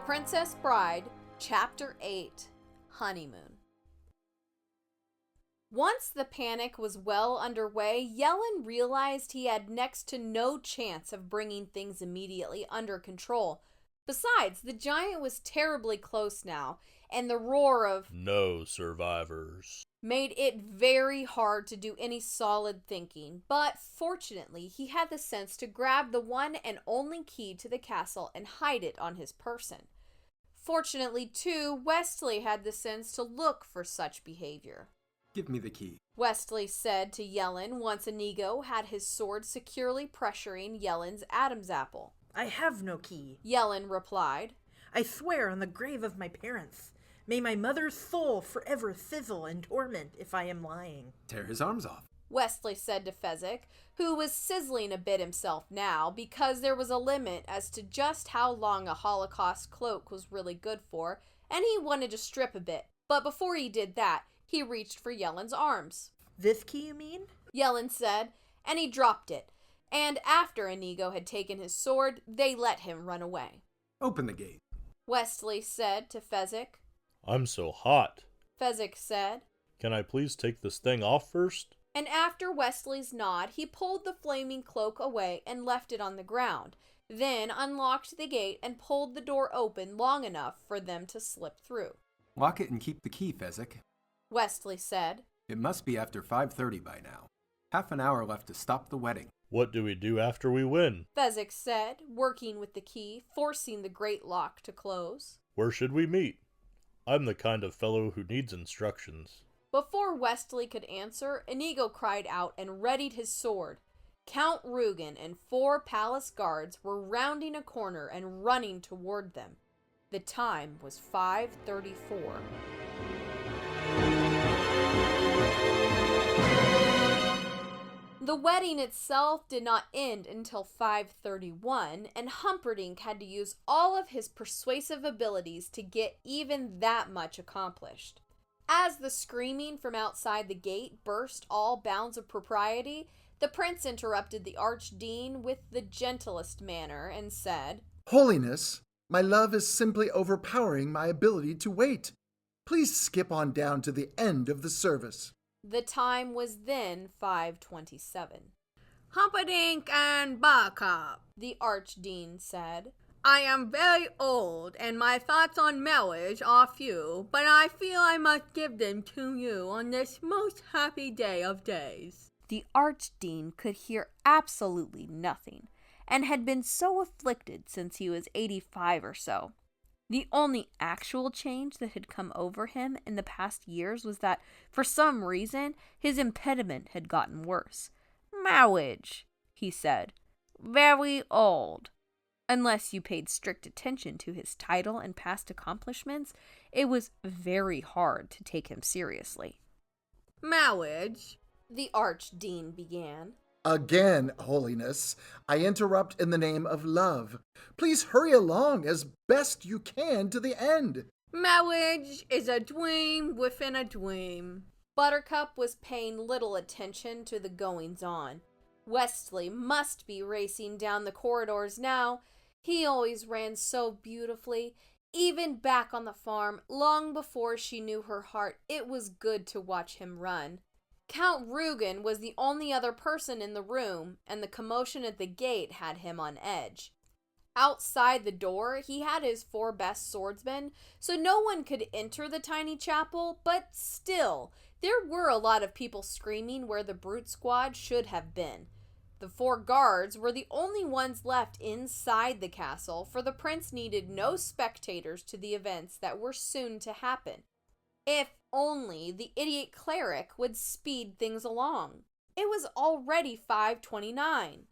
Princess Bride, Chapter 8, Honeymoon. Once the panic was well underway, Yellen realized he had next to no chance of bringing things immediately under control. Besides, the giant was terribly close now, and the roar of "No survivors" made it very hard to do any solid thinking. But fortunately, he had the sense to grab the one and only key to the castle and hide it on his person. Fortunately, too, Westley had the sense to look for such behavior. "Give me the key," Westley said to Yellen once Inigo had his sword securely pressuring Yellen's Adam's apple. "I have no key," Yellen replied. "I swear on the grave of my parents. May my mother's soul forever sizzle in torment if I am lying." "Tear his arms off," Westley said to Fezik, who was sizzling a bit himself now because there was a limit as to just how long a Holocaust cloak was really good for, and he wanted to strip a bit. But before he did that, he reached for Yellen's arms. "This key, you mean?" Yellen said, and he dropped it. And after Inigo had taken his sword, they let him run away. "Open the gate," Westley said to Fezik. "I'm so hot. Fezik said. Can I please take this thing off first?" And after Westley's nod, he pulled the flaming cloak away and left it on the ground, then unlocked the gate and pulled the door open long enough for them to slip through. "Lock it and keep the key, Fezik," Westley said. "It must be after 5:30 by now. Half an hour left to stop the wedding." "What do we do after we win?" Fezik said, working with the key, forcing the great lock to close. "Where should we meet? I'm the kind of fellow who needs instructions." Before Westley could answer, Inigo cried out and readied his sword. Count Rugen and 4 palace guards were rounding a corner and running toward them. The time was 5:34. The wedding itself did not end until 5:31, and Humperdinck had to use all of his persuasive abilities to get even that much accomplished. As the screaming from outside the gate burst all bounds of propriety, the prince interrupted the archdeacon with the gentlest manner and said, "Holiness, my love is simply overpowering my ability to wait. Please skip on down to the end of the service." The time was then 5:27. "Humperdinck and Buttercup," the archdeacon said. "I am very old, and my thoughts on marriage are few, but I feel I must give them to you on this most happy day of days." The archdeacon could hear absolutely nothing, and had been so afflicted since he was 85 or so. The only actual change that had come over him in the past years was that, for some reason, his impediment had gotten worse. "Marriage," he said. "Very old." Unless you paid strict attention to his title and past accomplishments, it was very hard to take him seriously. "Marriage," the archdeacon began. "Again, Holiness, I interrupt in the name of love. Please hurry along as best you can to the end." "Marriage is a dream within a dream." Buttercup was paying little attention to the goings-on. Westley must be racing down the corridors now. He always ran so beautifully. Even back on the farm, long before she knew her heart, it was good to watch him run. Count Rugen was the only other person in the room, and the commotion at the gate had him on edge. Outside the door, he had his 4 best swordsmen, so no one could enter the tiny chapel, but still, there were a lot of people screaming where the brute squad should have been. The 4 guards were the only ones left inside the castle, for the prince needed no spectators to the events that were soon to happen. If only the idiot cleric would speed things along. It was already 5:29.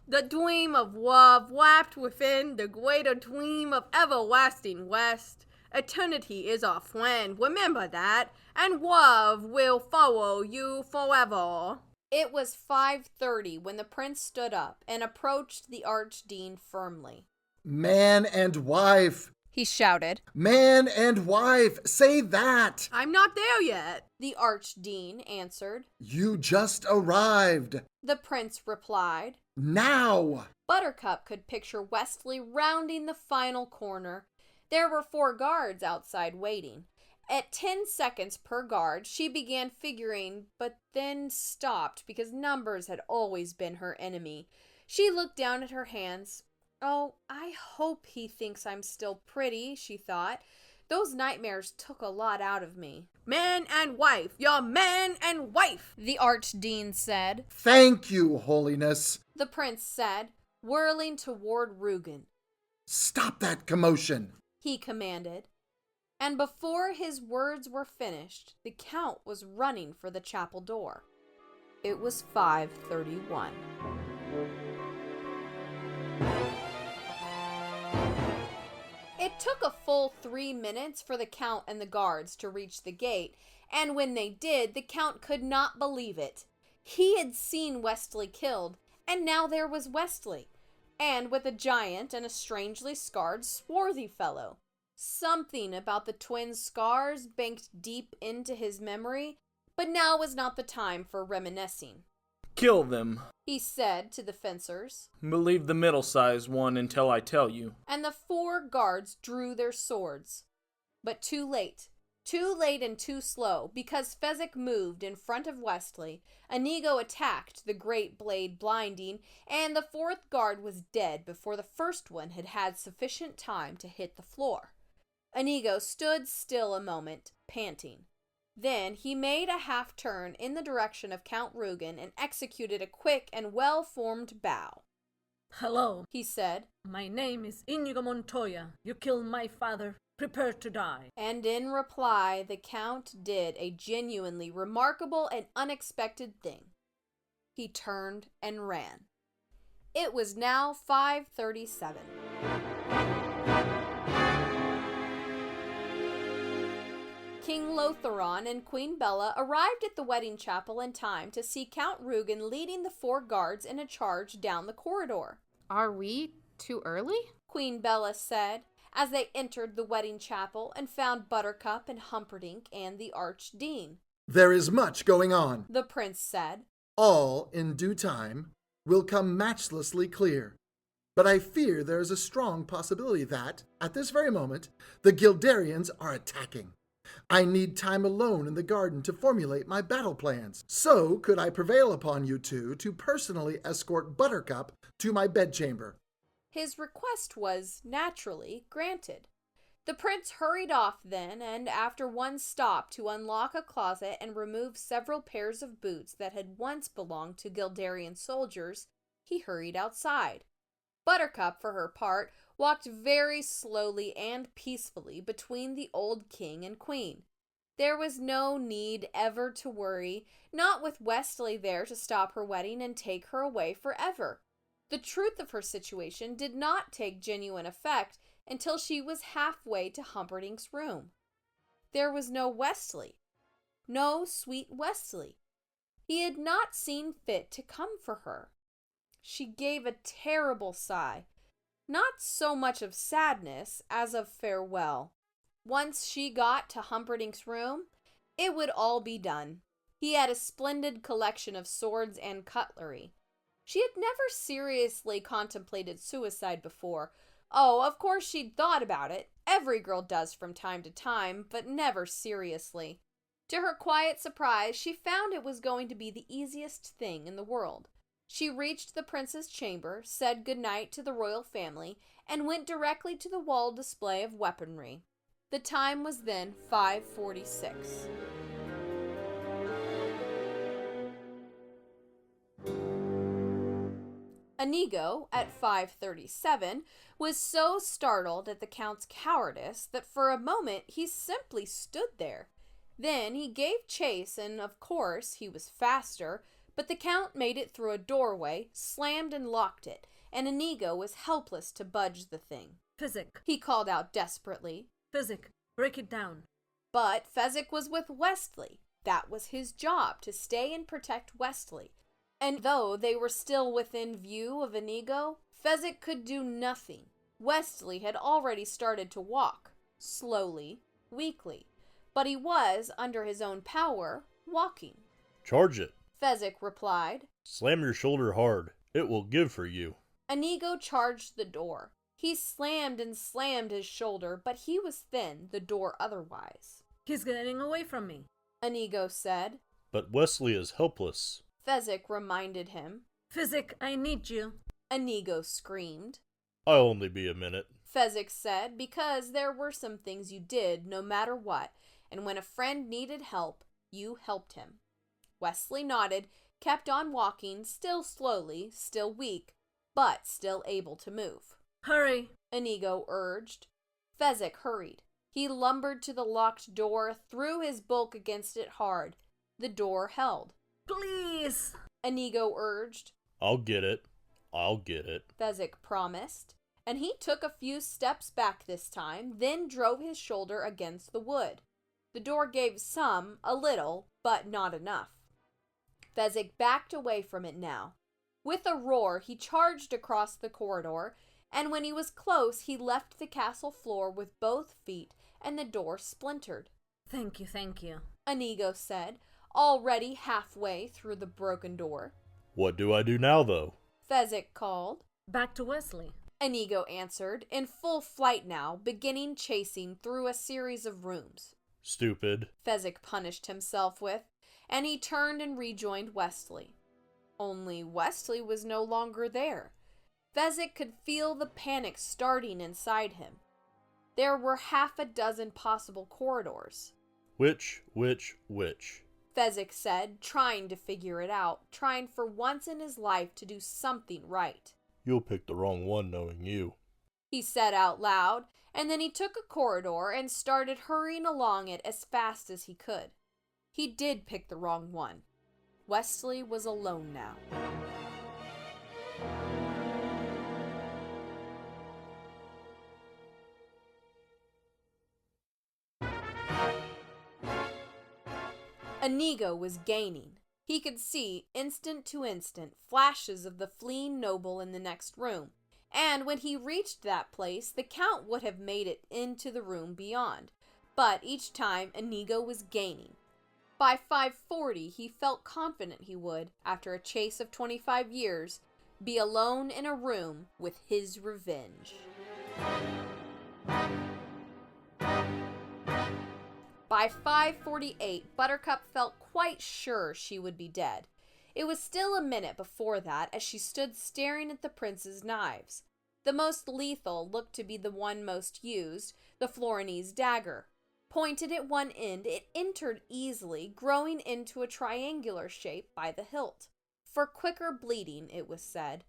"The dream of love wrapped within the greater dream of everlasting West. Eternity is our friend, remember that, and love will follow you forever." It was 5:30 when the prince stood up and approached the archdeacon firmly. "Man and wife," he shouted. "Man and wife, say that." "I'm not there yet," the archdeacon answered. "You just arrived," the prince replied. "Now." Buttercup could picture Westley rounding the final corner. There were 4 guards outside waiting. At 10 seconds per guard, she began figuring, but then stopped because numbers had always been her enemy. She looked down at her hands. Oh, I hope he thinks I'm still pretty, she thought. Those nightmares took a lot out of me. Man and wife, you're man and wife, The Archdean said. Thank you, Holiness. The prince said, whirling toward Rugen. Stop that commotion. He commanded. And before his words were finished, the count was running for the chapel door. It was 5:31. It took a full 3 minutes for the count and the guards to reach the gate, and when they did, the count could not believe it. He had seen Westley killed, and now there was Westley, and with a giant and a strangely scarred, swarthy fellow. Something about the twins' scars banked deep into his memory, but now was not the time for reminiscing. Kill them. He said to the fencers, But leave the middle-sized one until I tell you. and the 4 guards drew their swords. But too late. Too late and too slow, because Fezik moved in front of Westley, Inigo attacked, the great blade blinding, and the 4th guard was dead before the first one had had sufficient time to hit the floor. Inigo stood still a moment, panting. Then he made a half-turn in the direction of Count Rugen and executed a quick and well-formed bow. Hello, He said, my name is Inigo Montoya. You killed my father. Prepare to die. and in reply the Count did a genuinely remarkable and unexpected thing. He turned and ran. It was now 5:37. King Lotheron and Queen Bella arrived at the wedding chapel in time to see Count Rugen leading the 4 guards in a charge down the corridor. Are we too early? Queen Bella said, as they entered the wedding chapel and found Buttercup and Humperdinck and the Archdean. There is much going on. The prince said, All, in due time, will come matchlessly clear. But I fear there is a strong possibility that, at this very moment, the Guildarians are attacking. I need time alone in the garden to formulate my battle plans. So could I prevail upon you two to personally escort Buttercup to my bedchamber. His request was, naturally, granted. The prince hurried off then, and after one stop to unlock a closet and remove several pairs of boots that had once belonged to Guildarian soldiers, he hurried outside. Buttercup, for her part, walked very slowly and peacefully between the old king and queen. There was no need ever to worry, not with Westley there to stop her wedding and take her away forever. The truth of her situation did not take genuine effect until she was halfway to Humperdinck's room. There was no Westley. No sweet Westley. He had not seen fit to come for her. She gave a terrible sigh, not so much of sadness as of farewell. Once she got to Humperdinck's room, it would all be done. He had a splendid collection of swords and cutlery. She had never seriously contemplated suicide before. Oh, of course she'd thought about it. Every girl does from time to time, but never seriously. To her quiet surprise, she found it was going to be the easiest thing in the world. She reached the prince's chamber, said goodnight to the royal family, and went directly to the wall display of weaponry. The time was then 5:46. Inigo, at 5:37, was so startled at the count's cowardice that for a moment he simply stood there. Then he gave chase, and of course he was faster, but the count made it through a doorway, slammed and locked it, and Inigo was helpless to budge the thing. Fezik, He called out desperately. Fezik, break it down. But Fezik was with Westley. That was his job, to stay and protect Westley. And though they were still within view of Inigo, Fezik could do nothing. Westley had already started to walk, slowly, weakly, but he was, under his own power, walking. Charge it. Fezik replied. Slam your shoulder hard. It will give for you. Inigo charged the door. He slammed and slammed his shoulder, but he was thin, the door otherwise. He's getting away from me. Inigo said. But Westley is helpless. Fezik reminded him. Fezik, I need you. Inigo screamed. I'll only be a minute. Fezik said, because there were some things you did no matter what, and when a friend needed help, you helped him. Westley nodded, kept on walking, still slowly, still weak, but still able to move. Hurry, Inigo urged. Fezik hurried. He lumbered to the locked door, threw his bulk against it hard. The door held. please. Inigo urged. I'll get it. I'll get it. Fezik promised, and he took a few steps back this time, then drove his shoulder against the wood. The door gave some, a little, but not enough. Fezik backed away from it now. With a roar, he charged across the corridor, and when he was close, he left the castle floor with both feet, and the door splintered. Thank you. Inigo said, already halfway through the broken door. What do I do now, though? Fezik called. Back to Westley. Inigo answered, in full flight now, beginning chasing through a series of rooms. Stupid. Fezik punished himself with, and he turned and rejoined Westley. Only Westley was no longer there. Fezik could feel the panic starting inside him. There were half a dozen possible corridors. Which? Fezik said, trying to figure it out, trying for once in his life to do something right. You'll pick the wrong one knowing you. He said out loud, and then he took a corridor and started hurrying along it as fast as he could. He did pick the wrong one. Westley was alone now. Inigo was gaining. He could see, instant to instant, flashes of the fleeing noble in the next room, and when he reached that place, the Count would have made it into the room beyond. But each time, Inigo was gaining. By 5:40, he felt confident he would, after a chase of 25 years, be alone in a room with his revenge. By 5:48, Buttercup felt quite sure she would be dead. It was still a minute before that as she stood staring at the prince's knives. The most lethal looked to be the one most used, the Florinese dagger. Pointed at one end, it entered easily, growing into a triangular shape by the hilt. For quicker bleeding, it was said.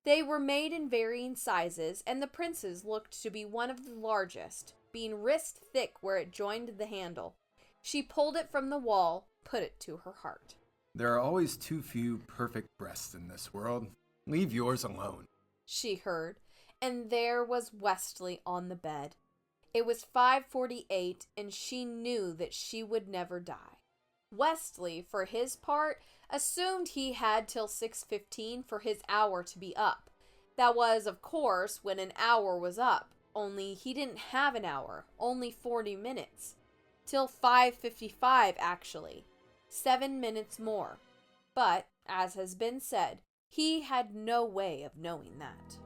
They were made in varying sizes, and the prince's looked to be one of the largest, being wrist thick where it joined the handle. She pulled it from the wall, put it to her heart. There are always too few perfect breasts in this world. Leave yours alone, she heard, and there was Westley on the bed. It was 5:48, and she knew that she would never die. Westley, for his part, assumed he had till 6:15 for his hour to be up. That was, of course, when an hour was up, only he didn't have an hour, only 40 minutes. Till 5:55, actually. 7 minutes more. But, as has been said, he had no way of knowing that.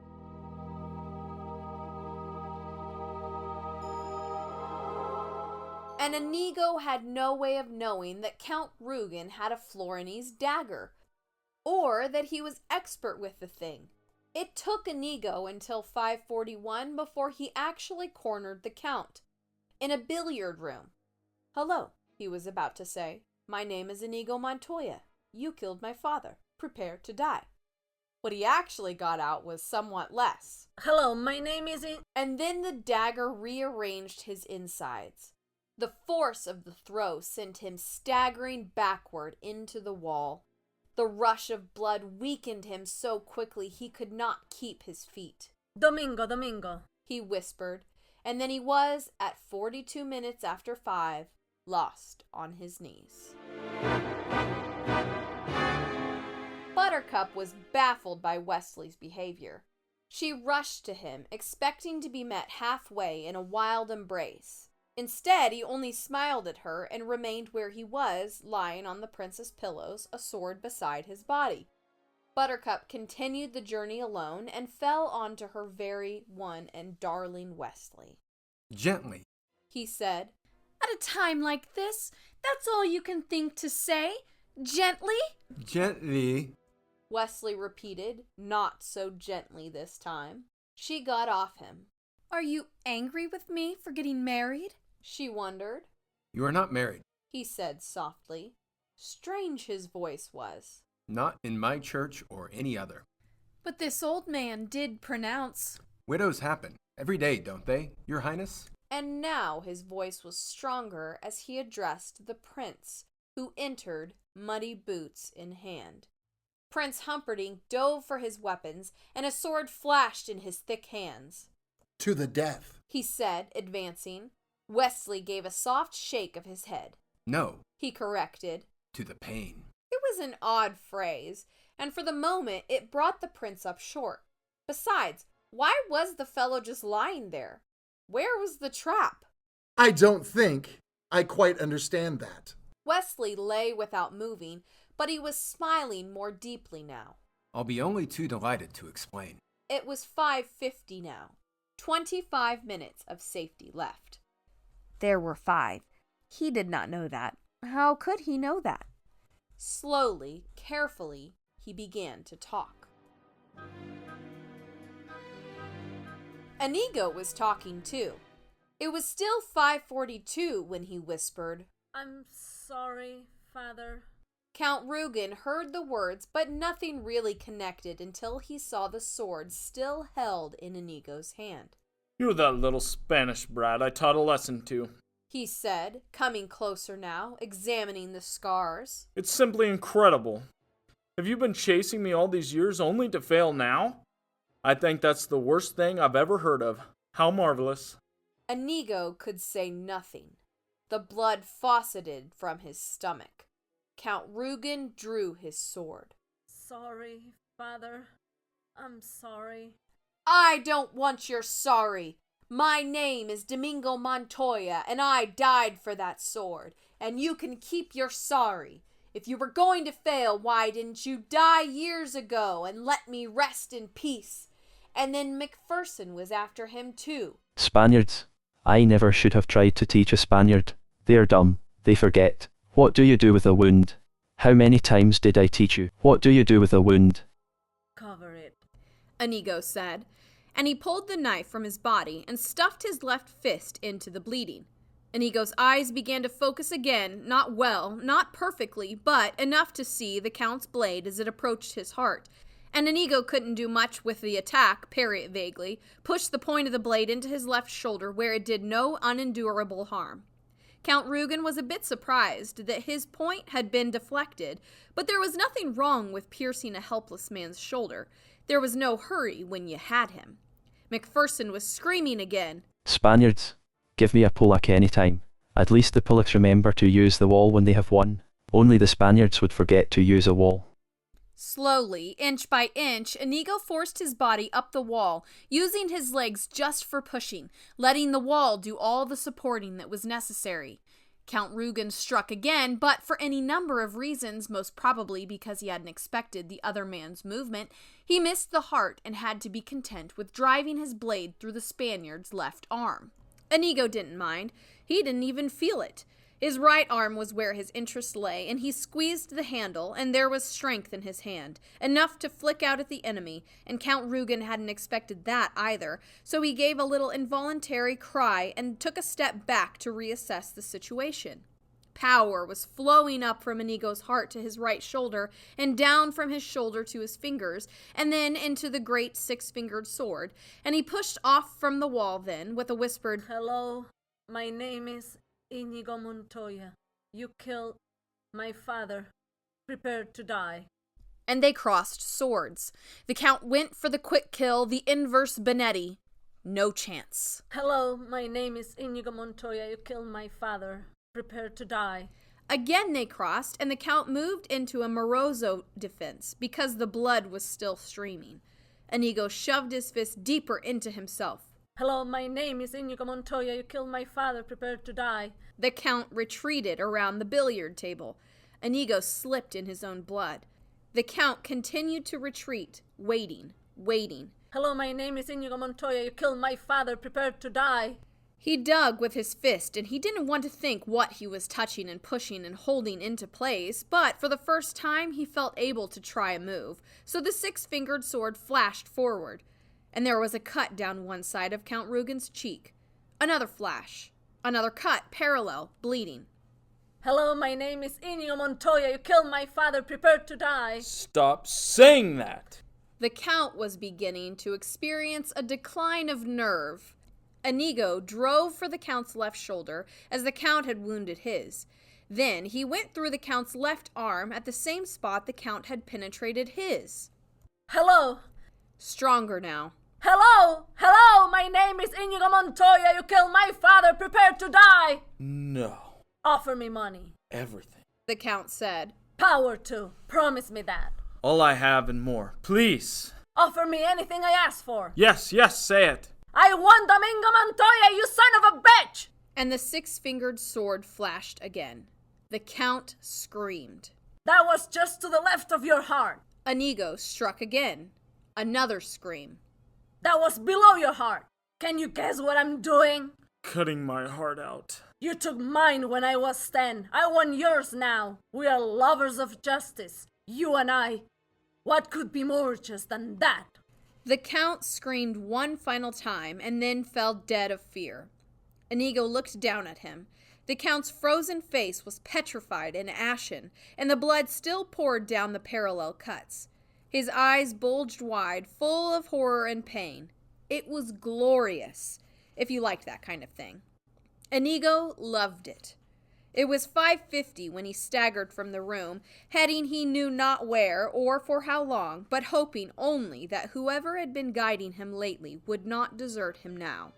And Inigo had no way of knowing that Count Rugen had a Florinese dagger, or that he was expert with the thing. It took Inigo until 5:41 before he actually cornered the Count. In a billiard room. "Hello," he was about to say. "My name is Inigo Montoya. You killed my father. Prepare to die." What he actually got out was somewhat less. Hello, my name is And then the dagger rearranged his insides. The force of the throw sent him staggering backward into the wall. The rush of blood weakened him so quickly he could not keep his feet. Domingo, he whispered, and then he was, at 42 minutes after 5, lost on his knees. Buttercup was baffled by Westley's behavior. She rushed to him, expecting to be met halfway in a wild embrace. Instead, he only smiled at her and remained where he was, lying on the prince's pillows, a sword beside his body. Buttercup continued the journey alone and fell onto her very one and darling Westley. Gently. He said, At a time like this, that's all you can think to say? Gently? Gently. Westley repeated, not so gently this time. She got off him. Are you angry with me for getting married? She wondered. You are not married. He said softly. Strange his voice was. Not in my church or any other. But this old man did pronounce. Widows happen. Every day, don't they, Your Highness? And now his voice was stronger as he addressed the prince, who entered, muddy boots in hand. Prince Humperdinck dove for his weapons, and a sword flashed in his thick hands. To the death, He said, advancing. Westley gave a soft shake of his head. No, He corrected. to the pain. It was an odd phrase, and for the moment it brought the prince up short. Besides, why was the fellow just lying there? Where was the trap? I don't think I quite understand that. Westley lay without moving, but he was smiling more deeply now. I'll be only too delighted to explain. It was 5:50 now. 25 minutes of safety left. There were 5. He did not know that. How could he know that? Slowly, carefully, he began to talk. Inigo was talking too. It was still 5:42 when he whispered, I'm sorry, Father. Count Rugen heard the words, but nothing really connected until he saw the sword still held in Inigo's hand. You're that little Spanish brat I taught a lesson to. He said, coming closer now, examining the scars. It's simply incredible. Have you been chasing me all these years only to fail now? I think that's the worst thing I've ever heard of. How marvelous. Inigo could say nothing. The blood fauceted from his stomach. Count Rugen drew his sword. Sorry, Father. I'm sorry. I don't want your sorry. My name is Domingo Montoya, and I died for that sword, and you can keep your sorry. If you were going to fail, why didn't you die years ago and let me rest in peace? And then McPherson was after him too. Spaniards. I never should have tried to teach a Spaniard. They're dumb. They forget. What do you do with a wound? How many times did I teach you? What do you do with a wound? Cover it. Inigo said, and he pulled the knife from his body and stuffed his left fist into the bleeding. Inigo's eyes began to focus again, not well, not perfectly, but enough to see the Count's blade as it approached his heart. And Inigo couldn't do much with the attack, parry it vaguely, push the point of the blade into his left shoulder where it did no unendurable harm. Count Rugen was a bit surprised that his point had been deflected, but there was nothing wrong with piercing a helpless man's shoulder. There was no hurry when you had him. McPherson was screaming again. Spaniards, give me a Polak any time. At least the Polacks remember to use the wall when they have won. Only the Spaniards would forget to use a wall. Slowly, inch by inch, Inigo forced his body up the wall, using his legs just for pushing, letting the wall do all the supporting that was necessary. Count Rugen struck again, but for any number of reasons, most probably because he hadn't expected the other man's movement, he missed the heart and had to be content with driving his blade through the Spaniard's left arm. Inigo didn't mind. He didn't even feel it. His right arm was where his interest lay, and he squeezed the handle, and there was strength in his hand, enough to flick out at the enemy, and Count Rugen hadn't expected that either, so he gave a little involuntary cry and took a step back to reassess the situation. Power was flowing up from Inigo's heart to his right shoulder, and down from his shoulder to his fingers, and then into the great six-fingered sword, and he pushed off from the wall then, with a whispered, Hello, my name is Inigo Montoya. You killed my father. Prepare to die. And they crossed swords. The Count went for the quick kill, the inverse Benetti. No chance. Hello, my name is Inigo Montoya. You killed my father. Prepare to die. Again they crossed, and the Count moved into a Morozo defense, because the blood was still streaming. Inigo shoved his fist deeper into himself. Hello, my name is Inigo Montoya. You killed my father. Prepare to die. The Count retreated around the billiard table. Inigo slipped in his own blood. The Count continued to retreat, waiting. Hello, my name is Inigo Montoya. You killed my father. Prepare to die. He dug with his fist, and he didn't want to think what he was touching and pushing and holding into place, but for the first time he felt able to try a move, so the six-fingered sword flashed forward, and there was a cut down one side of Count Rugen's cheek. Another flash. Another cut, parallel, bleeding. Hello, my name is Inigo Montoya. You killed my father. Prepare to die. Stop saying that! The Count was beginning to experience a decline of nerve. Inigo drove for the Count's left shoulder as the Count had wounded his. Then he went through the Count's left arm at the same spot the Count had penetrated his. Hello. Stronger now. Hello, my name is Inigo Montoya. You killed my father. Prepare to die. No. Offer me money. Everything. The Count said. Power to. Promise me that. All I have and more. Please. Offer me anything I ask for. Yes, say it. I want Domingo Montoya, you son of a bitch! And the six-fingered sword flashed again. The Count screamed. That was just to the left of your heart. Inigo struck again. Another scream. That was below your heart. Can you guess what I'm doing? Cutting my heart out. You took mine when I was 10. I want yours now. We are lovers of justice. You and I. What could be more just than that? The Count screamed one final time and then fell dead of fear. Inigo looked down at him. The Count's frozen face was petrified and ashen, and the blood still poured down the parallel cuts. His eyes bulged wide, full of horror and pain. It was glorious, if you liked that kind of thing. Inigo loved it. It was 5:50 when he staggered from the room, heading he knew not where or for how long, but hoping only that whoever had been guiding him lately would not desert him now.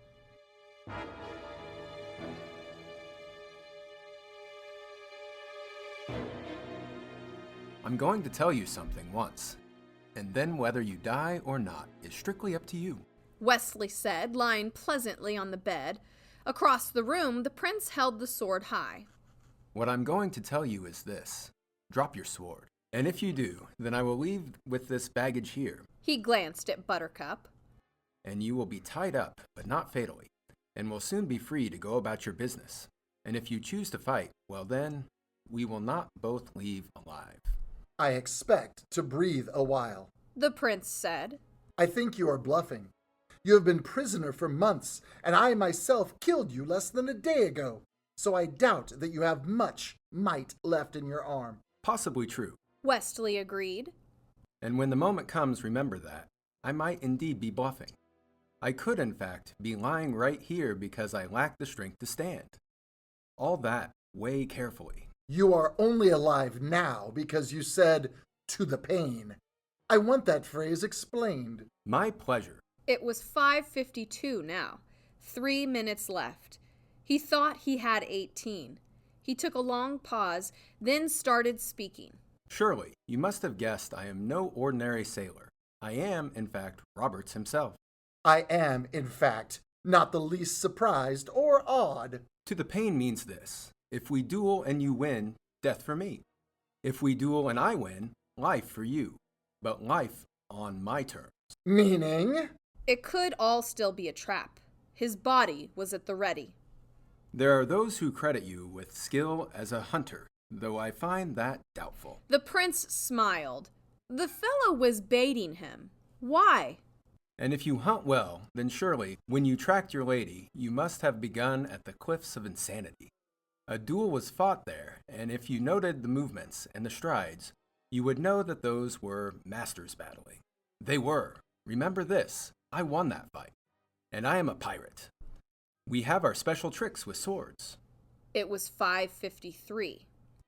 I'm going to tell you something once, and then whether you die or not is strictly up to you. Westley said, lying pleasantly on the bed. Across the room, the prince held the sword high. What I'm going to tell you is this. Drop your sword. And if you do, then I will leave with this baggage here. He glanced at Buttercup. And you will be tied up, but not fatally, and will soon be free to go about your business. And if you choose to fight, well then, we will not both leave alive. I expect to breathe a while. The prince said. I think you are bluffing. You have been prisoner for months, and I myself killed you less than a day ago. So I doubt that you have much might left in your arm. Possibly true. Westley agreed. And when the moment comes, remember that. I might indeed be bluffing. I could, in fact, be lying right here because I lack the strength to stand. All that, weigh carefully. You are only alive now because you said, to the pain. I want that phrase explained. My pleasure. It was 5:52 now. 3 minutes left. He thought he had 18. He took a long pause, then started speaking. Surely, you must have guessed I am no ordinary sailor. I am, in fact, Roberts himself. I am, in fact, not the least surprised or awed. To the pain means this. If we duel and you win, death for me. If we duel and I win, life for you. But life on my terms. Meaning? It could all still be a trap. His body was at the ready. There are those who credit you with skill as a hunter, though I find that doubtful. The prince smiled. The fellow was baiting him. Why? And if you hunt well, then surely, when you tracked your lady, you must have begun at the cliffs of insanity. A duel was fought there, and if you noted the movements and the strides, you would know that those were masters battling. They were. Remember this, I won that fight. And I am a pirate. We have our special tricks with swords. It was 5:53.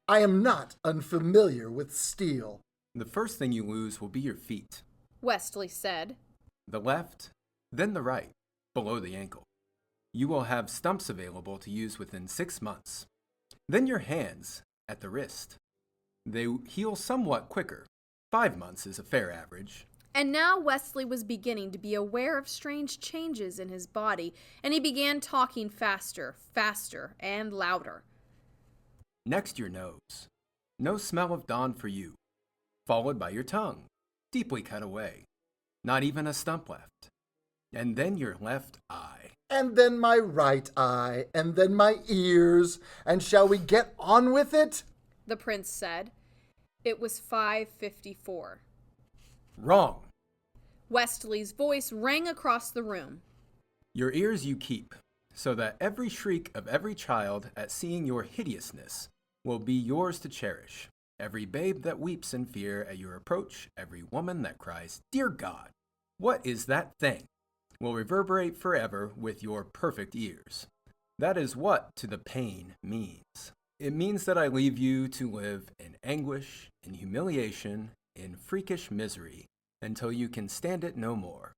I am not unfamiliar with steel. The first thing you lose will be your feet. Westley said. The left, then the right, below the ankle. You will have stumps available to use within 6 months. Then your hands, at the wrist. They heal somewhat quicker. 5 months is a fair average. And now Westley was beginning to be aware of strange changes in his body, and he began talking faster, and louder. Next, your nose. No smell of dawn for you. followed by your tongue, deeply cut away. Not even a stump left. And then your left eye. And then my right eye, and then my ears, and shall we get on with it? The prince said. It was 5:54. Wrong. Westley's voice rang across the room. Your ears you keep, so that every shriek of every child at seeing your hideousness will be yours to cherish. Every babe that weeps in fear at your approach, every woman that cries, "Dear God, what is that thing?" will reverberate forever with your perfect ears. That is what to the pain means. It means that I leave you to live in anguish, in humiliation, in freakish misery, until you can stand it no more.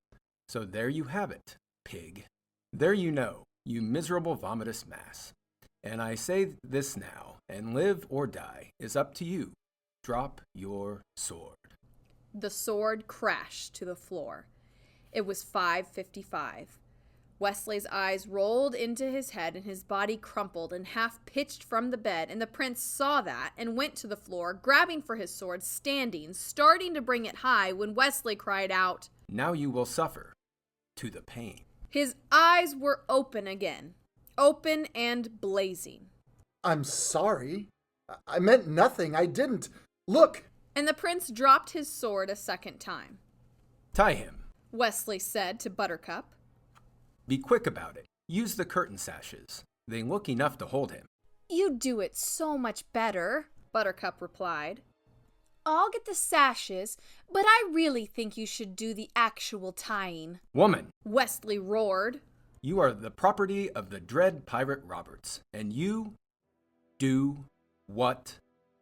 So there you have it, pig. There you know, you miserable vomitous mass. And I say this now, and live or die is up to you. Drop your sword. The sword crashed to the floor. It was 5:55. Wesley's eyes rolled into his head and his body crumpled and half pitched from the bed, and the prince saw that and went to the floor, grabbing for his sword, standing, starting to bring it high when Westley cried out, "Now you will suffer to the pain." His eyes were open again, open and blazing. I'm sorry. I meant nothing. I didn't. Look! And the prince dropped his sword a second time. Tie him. Westley said to Buttercup. Be quick about it. Use the curtain sashes. They look enough to hold him. You do it so much better, Buttercup replied. I'll get the sashes, but I really think you should do the actual tying. Woman! Westley roared. You are the property of the dread pirate Roberts, and you do what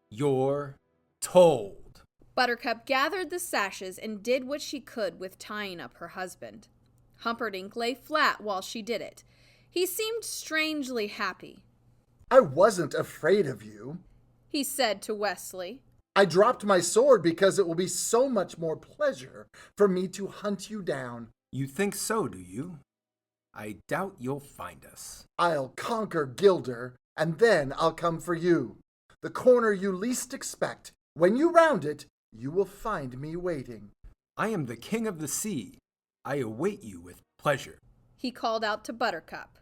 you're told. Buttercup gathered the sashes and did what she could with tying up her husband. Humperdinck lay flat while she did it. He seemed strangely happy. I wasn't afraid of you, he said to Westley. I dropped my sword because it will be so much more pleasure for me to hunt you down. You think so, do you? I doubt you'll find us. I'll conquer Gilder, and then I'll come for you. The corner you least expect. When you round it, you will find me waiting. I am the king of the sea. I await you with pleasure. He called out to Buttercup.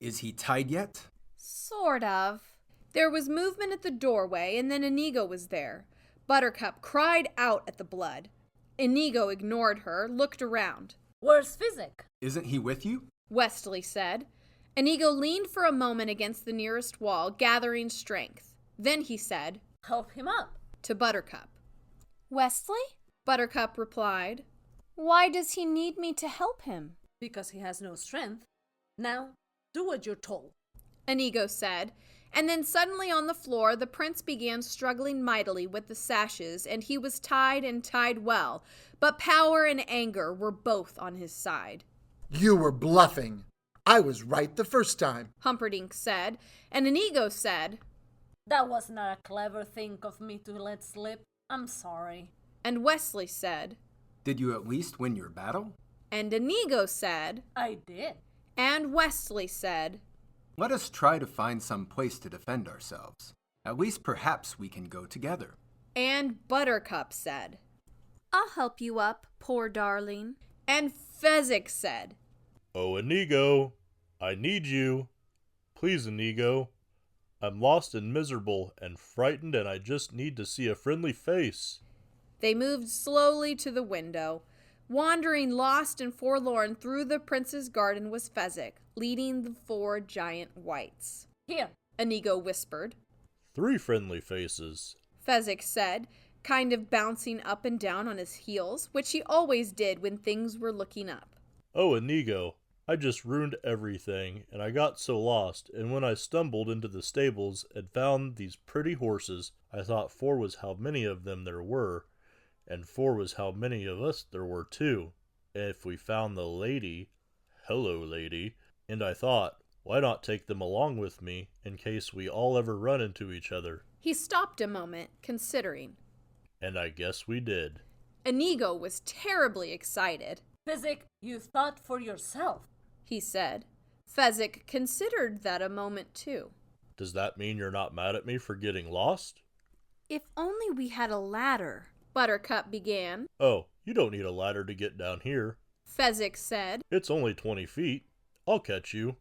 Is he tied yet? Sort of. There was movement at the doorway, and then Inigo was there. Buttercup cried out at the blood. Inigo ignored her, looked around. Where's Fezik? Isn't he with you? Westley said. Inigo leaned for a moment against the nearest wall, gathering strength. Then he said, Help him up. To Buttercup. Westley? Buttercup replied. Why does he need me to help him? Because he has no strength. Now, do what you're told. Inigo said, and then suddenly on the floor the prince began struggling mightily with the sashes, and he was tied and tied well, but power and anger were both on his side. You were bluffing. I was right the first time, Humperdinck said, and Inigo said, That was not a clever thing of me to let slip. I'm sorry. And Westley said, Did you at least win your battle? And Inigo said, I did. And Westley said, Let us try to find some place to defend ourselves. At least perhaps we can go together. And Buttercup said, I'll help you up, poor darling. And Fezik said, Oh, Inigo, I need you. Please, Inigo. I'm lost and miserable and frightened, and I just need to see a friendly face. They moved slowly to the window. Wandering lost and forlorn through the prince's garden was Fezik, leading the 4 giant whites. Here, Inigo whispered. 3 friendly faces, Fezik said, kind of bouncing up and down on his heels, which he always did when things were looking up. Oh, Inigo, I just ruined everything, and I got so lost, and when I stumbled into the stables and found these pretty horses, I thought 4 was how many of them there were, and 4 was how many of us there were too. And if we found the lady, hello lady, and I thought, why not take them along with me in case we all ever run into each other? He stopped a moment, considering. And I guess we did. Inigo was terribly excited. Fezik, you thought for yourself, he said. Fezik considered that a moment too. Does that mean you're not mad at me for getting lost? If only we had a ladder, Buttercup began. Oh, you don't need a ladder to get down here. Fezik said. It's only 20 feet. I'll catch you.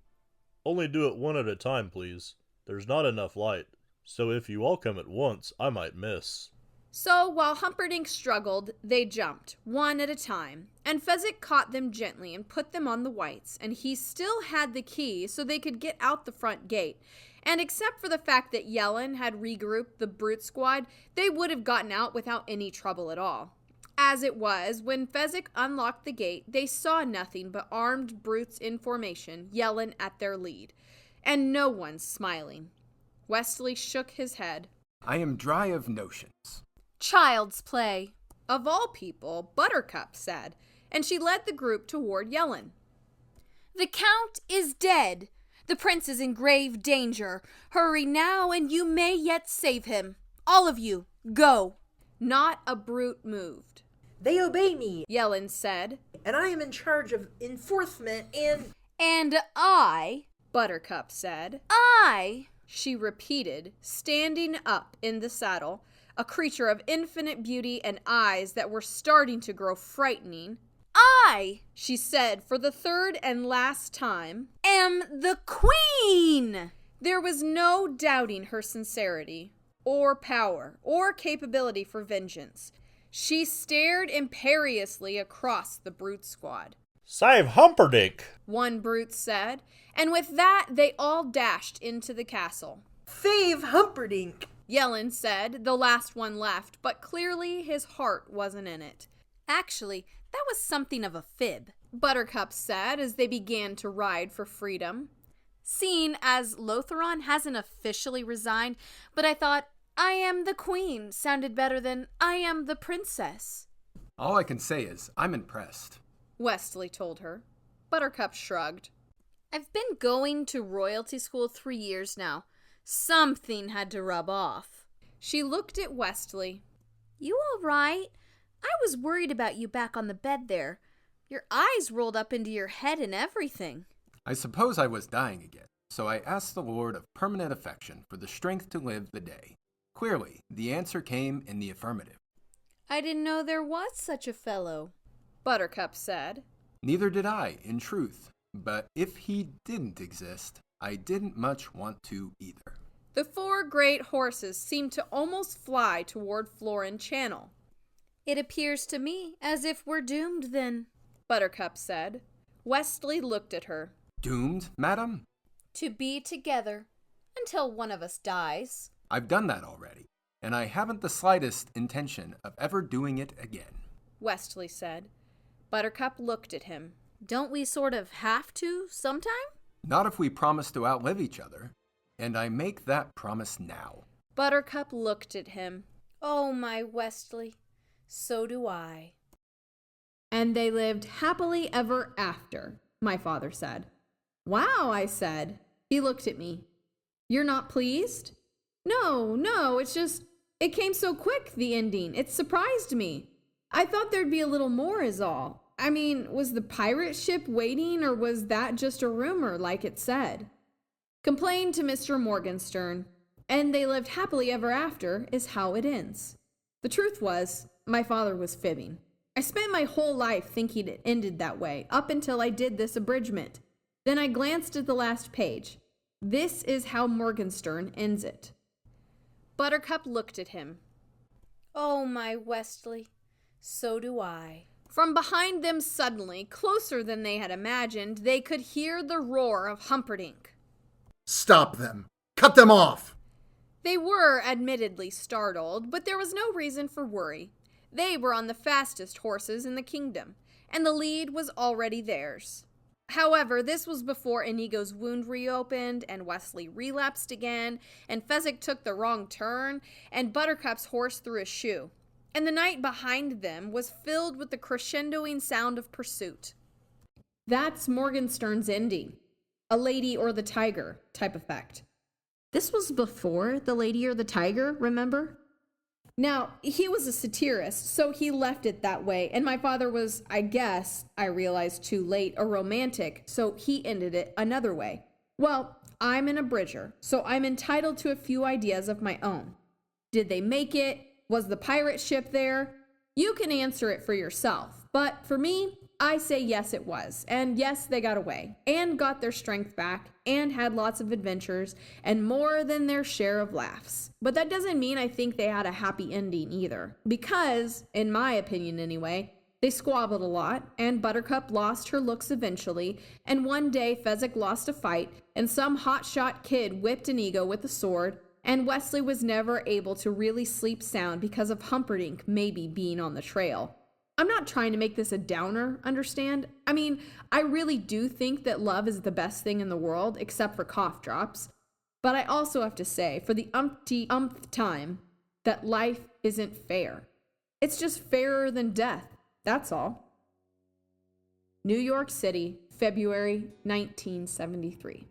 Only do it one at a time, please. There's not enough light, so if you all come at once, I might miss. So while Humperdinck struggled, they jumped, one at a time, and Fezik caught them gently and put them on the whites, and he still had the key so they could get out the front gate. And except for the fact that Yellen had regrouped the brute squad, they would have gotten out without any trouble at all. As it was, when Fezik unlocked the gate, they saw nothing but armed brutes in formation, Yellen at their lead, and no one smiling. Westley shook his head. I am dry of notions. Child's play. Of all people, Buttercup said, and she led the group toward Yellen. The Count is dead. The prince is in grave danger. Hurry now, and you may yet save him. All of you, go. Not a brute moved. They obey me, Yellen said. and I am in charge of enforcement and... And I, Buttercup said. I, she repeated, standing up in the saddle, a creature of infinite beauty and eyes that were starting to grow frightening. I, she said for the third and last time, am the queen! There was no doubting her sincerity, or power, or capability for vengeance. She stared imperiously across the brute squad. Save Humperdinck! One brute said, and with that they all dashed into the castle. Save Humperdinck! Yellen said, the last one left, but clearly his heart wasn't in it. Actually, that was something of a fib, Buttercup said as they began to ride for freedom. Seeing as Lotheron hasn't officially resigned, but I thought, I am the queen sounded better than I am the princess. All I can say is, I'm impressed. Westley told her. Buttercup shrugged. I've been going to royalty school 3 years now. Something had to rub off. She looked at Westley. You all right? I was worried about you back on the bed there. Your eyes rolled up into your head and everything. I suppose I was dying again, so I asked the Lord of permanent affection for the strength to live the day. Clearly, the answer came in the affirmative. I didn't know there was such a fellow, Buttercup said. Neither did I, in truth, but if he didn't exist, I didn't much want to either. The four great horses seemed to almost fly toward Florin Channel. It appears to me as if we're doomed then, Buttercup said. Westley looked at her. Doomed, madam? To be together until one of us dies. I've done that already, and I haven't the slightest intention of ever doing it again, Westley said. Buttercup looked at him. Don't we sort of have to sometime? Not if we promise to outlive each other, and I make that promise now. Buttercup looked at him. Oh, my Westley, so do I. And they lived happily ever after, my father said. Wow, I said. He looked at me. You're not pleased? No, it's just, it came so quick, the ending. It surprised me. I thought there'd be a little more is all. I mean, was the pirate ship waiting, or was that just a rumor like it said? Complained to Mr. Morgenstern, and they lived happily ever after is how it ends. The truth was, my father was fibbing. I spent my whole life thinking it ended that way, up until I did this abridgment. Then I glanced at the last page. This is how Morgenstern ends it. Buttercup looked at him. Oh, my Westley, so do I. From behind them suddenly, closer than they had imagined, they could hear the roar of Humperdinck. Stop them! Cut them off! They were admittedly startled, but there was no reason for worry. They were on the fastest horses in the kingdom, and the lead was already theirs. However, this was before Inigo's wound reopened, and Westley relapsed again, and Fezik took the wrong turn, and Buttercup's horse threw a shoe. And the night behind them was filled with the crescendoing sound of pursuit. That's Morgenstern's ending. A Lady or the Tiger type effect. This was before The Lady or the Tiger, remember? Now, he was a satirist, so he left it that way, and my father was, I guess, I realized too late, a romantic, so he ended it another way. Well, I'm an abridger, so I'm entitled to a few ideas of my own. Did they make it? Was the pirate ship there? You can answer it for yourself, but for me, I say yes it was, and yes they got away, and got their strength back, and had lots of adventures, and more than their share of laughs. But that doesn't mean I think they had a happy ending either, because, in my opinion anyway, they squabbled a lot, and Buttercup lost her looks eventually, and one day Fezik lost a fight, and some hotshot kid whipped Inigo with a sword, and Westley was never able to really sleep sound because of Humperdinck maybe being on the trail. I'm not trying to make this a downer, understand? I mean, I really do think that love is the best thing in the world, except for cough drops. But I also have to say, for the umpteenth time, that life isn't fair. It's just fairer than death, that's all. New York City, February 1973.